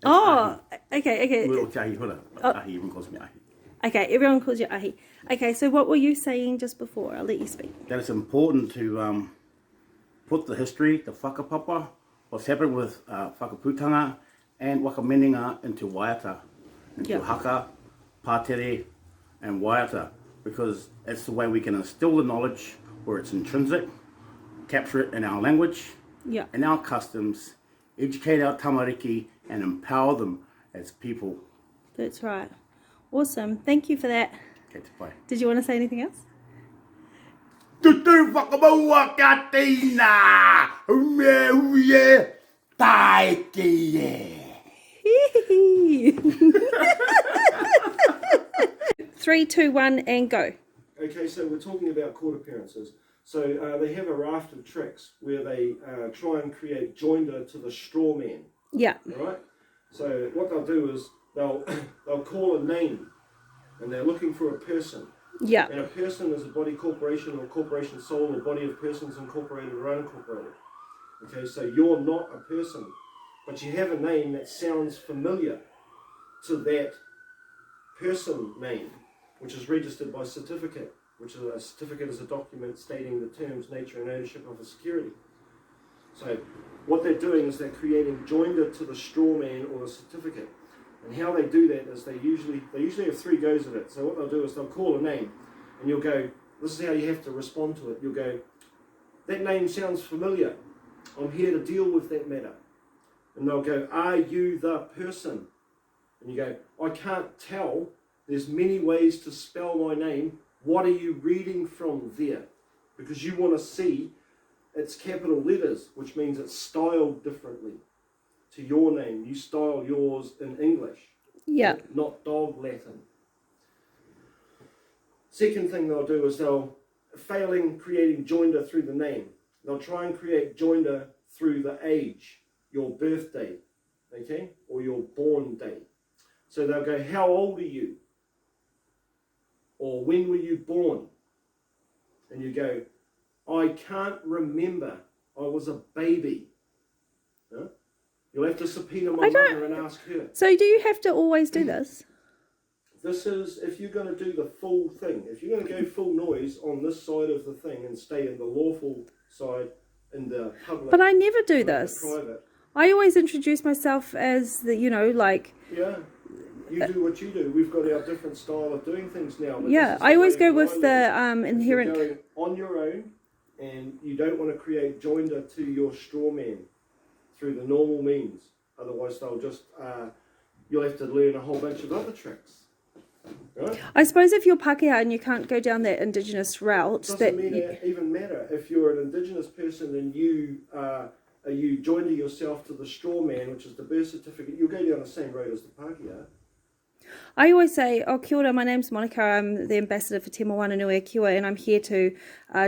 Oh, okay. Uro te ahi hura. Ahi, everyone calls me ahi. Okay, everyone calls you ahi. Okay, so what were you saying just before? I'll let you speak. That it's important to put the history, the whakapapa, what's happened with whakaputanga and wakaminenga into waiata, into haka, pātere, and waiata, because it's the way we can instill the knowledge where it's intrinsic, capture it in our language, in our customs, educate our tamariki, and empower them as people. That's right. Awesome. Thank you for that. Okay, to play. Did you want to say anything else? Tutu whakapauakatina! Uye, taiki. 3, 2, 1, and go. Okay, so we're talking about court appearances. So they have a raft of tricks where they try and create joinder to the straw man. Yeah. All right. So what they'll do is they'll call a name, and they're looking for a person. Yeah. And a person is a body corporation or corporation soul or body of persons incorporated or unincorporated. Okay, so you're not a person, but you have a name that sounds familiar to that person name, which is registered by certificate, which is a certificate is a document stating the terms, nature, and ownership of a security. So what they're doing is they're creating joinder to the straw man or the certificate. And how they do that is they usually have 3 goes at it. So what they'll do is they'll call a name, and you'll go, this is how you have to respond to it. You'll go, that name sounds familiar. I'm here to deal with that matter. And they'll go, are you the person? And you go, I can't tell. There's many ways to spell my name. What are you reading from there? Because you want to see it's capital letters, which means it's styled differently to your name. You style yours in English. Yeah. Not dog Latin. Second thing they'll do is they'll, failing creating joinder through the name, they'll try and create joinder through the age, your birthday, okay, or your born day. So they'll go, how old are you? Or when were you born? And you go, I can't remember. I was a baby. Huh? You'll have to subpoena my mother and ask her. So do you have to always do this? This is, if you're going to do the full thing, if you're going to go full noise on this side of the thing and stay in the lawful side, in the public. But I never do this. Private. I always introduce myself as the, like... Yeah, you do what you do. We've got our different style of doing things now. Yeah, I always go with the inherent... If you're going on your own and you don't want to create joinder to your straw man through the normal means. Otherwise they'll just, you'll have to learn a whole bunch of other tricks. Right? I suppose if you're Pākehā and you can't go down that Indigenous route... It doesn't even matter. If you're an Indigenous person and you joinder yourself to the straw man, which is the birth certificate, you'll go down the same road as the Pākehā. I always say, oh, kia ora, my name's Monica, I'm the ambassador for Te Moananui Kiwa, and I'm here to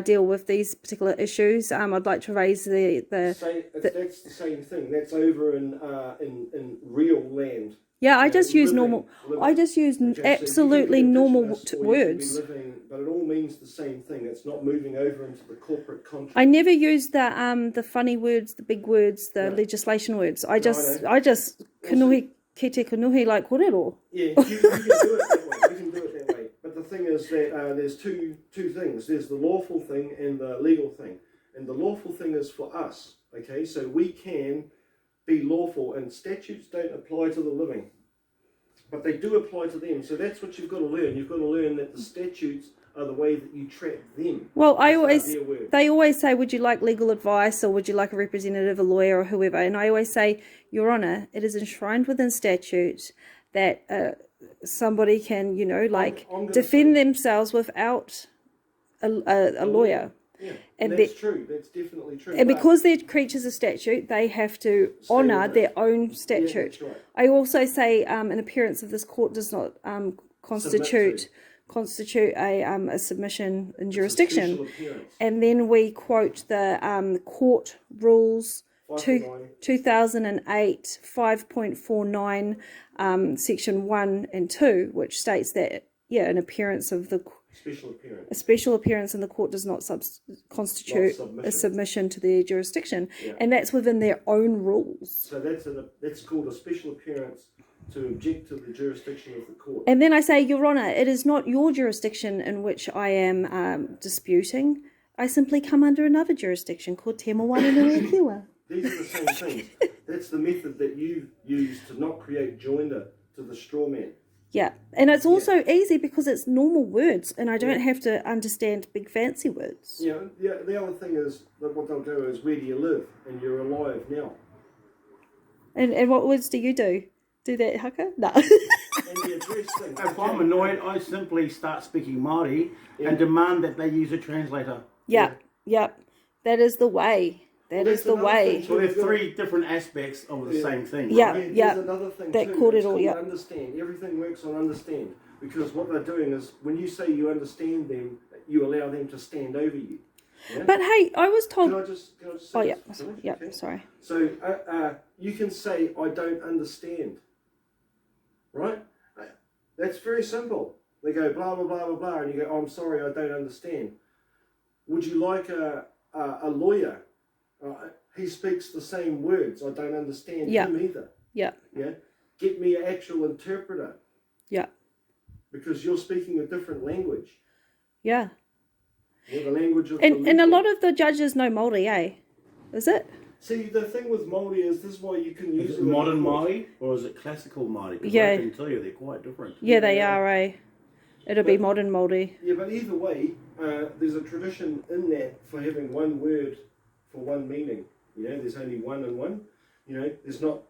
deal with these particular issues. I'd like to raise that's the same thing. That's over in real land. Yeah, I just use normal. I just use absolutely normal words. But it all means the same thing. It's not moving over into the corporate contract. I never use the funny words, the big words, the legislation words. I just kanohi ki te kanohi like korero. Yeah, you can do it that way. You can do it that way. But the thing is that there's two things. There's the lawful thing and the legal thing. And the lawful thing is for us. Okay, so we can be lawful, and statutes don't apply to the living, but they do apply to them. So that's what you've got to learn. You've got to learn that the statutes are the way that you track them. Well, they always say, would you like legal advice, or would you like a representative, a lawyer, or whoever? And I always say, Your Honour, it is enshrined within statute that somebody can, defend themselves without a lawyer. Yeah, and that's true. That's definitely true. And because they're creatures of statute, they have to honour their own statute. Yeah, that's right. I also say an appearance of this court does not constitute a submission in jurisdiction. And then we quote the court rules 2008 5.49 section 1 and 2, which states that an appearance of the Special appearance. A special appearance in the court does not constitute Not a submission to their jurisdiction, Yeah. and that's within their own rules. So that's called a special appearance to object to the jurisdiction of the court. And then I say, Your Honour, it is not your jurisdiction in which I am disputing. I simply come under another jurisdiction called Te Moana Nui Kiwa. These are the same things. That's the method that you use to not create joinder to the straw man. Yeah, and it's also easy because it's normal words, and I don't have to understand big fancy words. Yeah, the other thing is that what they'll do is, where do you live? And you're alive now. And what words do you do? Do that, Haka? No. And the address thing. If I'm annoyed, I simply start speaking Māori and demand that they use a translator. Yep. That is the way. That is the way. So there's three different aspects of the same thing. Yeah, right? yeah. There's another thing That too. caught It's it all, called yeah. Understand. Everything works on understand. Because what they're doing is, when you say you understand them, you allow them to stand over you. Yeah? But hey, I was told... Can I just Oh, say yeah. this? Yeah, Okay. sorry. So you can say, I don't understand. Right? That's very simple. They go blah, blah, blah, blah, blah, and you go, oh, I'm sorry, I don't understand. Would you like a lawyer? He speaks the same words. I don't understand Yeah. him either. Yeah, Yeah? Get me an actual interpreter, yeah, because you're speaking a different language. yeah. Yeah, the language of And the a legal. lot of the judges know Māori, eh? Is it? See, the thing with Māori is, this is why you can use Is it modern Māori or is it classical Māori? Because Yeah. I can tell you they're quite different. Yeah, they Yeah. are, eh? It'll be modern Māori. Yeah, but either way, there's a tradition in that for having one word for one meaning. You know, there's only one and one. You know, there's not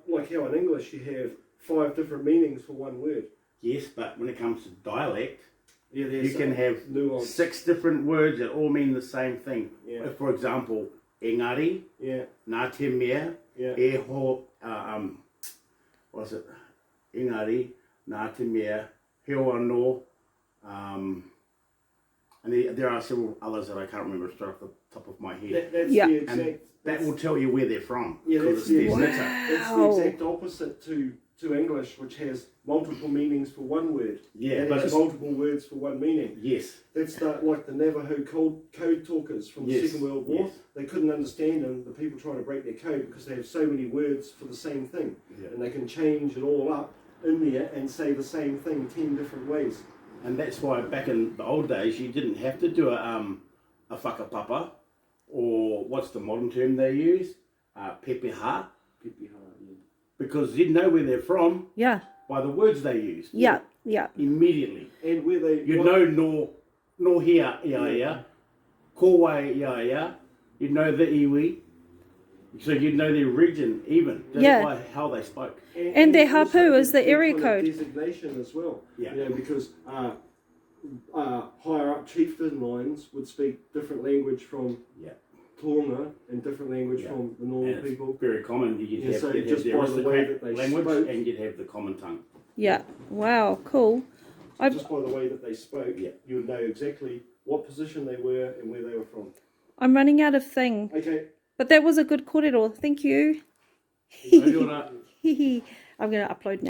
like how in English you have 5 different meanings for one word. Yes, but when it comes to dialect, Yeah, there's you can have nuance. 6 different words that all mean the same thing. Yeah. For example, engari, Yeah, nā te mea, yeah. e ho, what's it? Engari, nā te mea, heo anō, and there are several others that I can't remember straight off the top of my head. That's Yeah. the And exact. that will tell you where they're from. Yeah, because that's it's the, their exact, knitter. that's the exact opposite to English, which has multiple meanings for one word. Yeah, and but has it's, multiple words for one meaning. yes, That's like the Navajo code talkers from the Yes, Second World War. yes. They couldn't understand them, the people trying to break their code, because they have so many words for the same thing. Yeah. And they can change it all up in there and say the same thing 10 different ways. and that's why back in the old days you didn't have to do a whakapapa, or what's the modern term they use, pepeha, because you'd know where they're from Yeah, by the words they use. yeah, yeah. Immediately. And where they... You'd know no hea ia, kōwai ia, you'd know the iwi, so you'd know their region even, just Yeah. by how they spoke. And their also hapu is the their area kind of code. designation as well. Yeah. You know, because higher up chieftain lines would speak different language from Yeah. Taonga and different language Yeah. from the normal And it's people. very common. You'd Yeah, have, so you'd just have the by the way aristocrat that they language spoke. and you'd have the common tongue. Yeah. Wow, cool. Just by the way that they spoke, Yeah. you would know exactly what position they were and where they were from. I'm running out of thing. Okay. But that was a good kōrero. Thank you. Kia ora. I'm going to upload now.